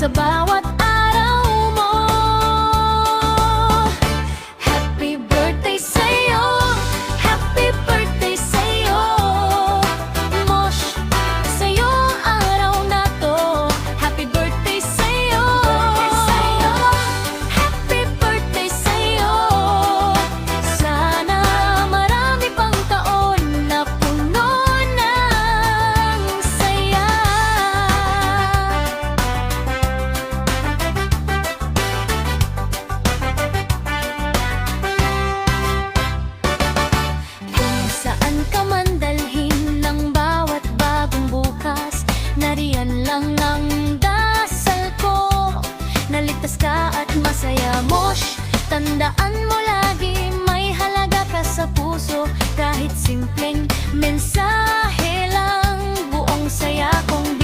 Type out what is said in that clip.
sa bawat araw mo. Happy birthday sa'yo, happy birthday sa'yo, Mosh, sa'yo ang araw na to. Happy birthday sa'yo, happy birthday sa'yo. Sana marami pang taon na puno ng saya. Kung saan ka man dalhin ng bawat bagong bukas, nariyan lang ang dasal ko, naligtas ka at masaya, Mosh. Tandaan mo lagi may halaga ka sa puso, kahit simpleng mensahe lang, buong saya kong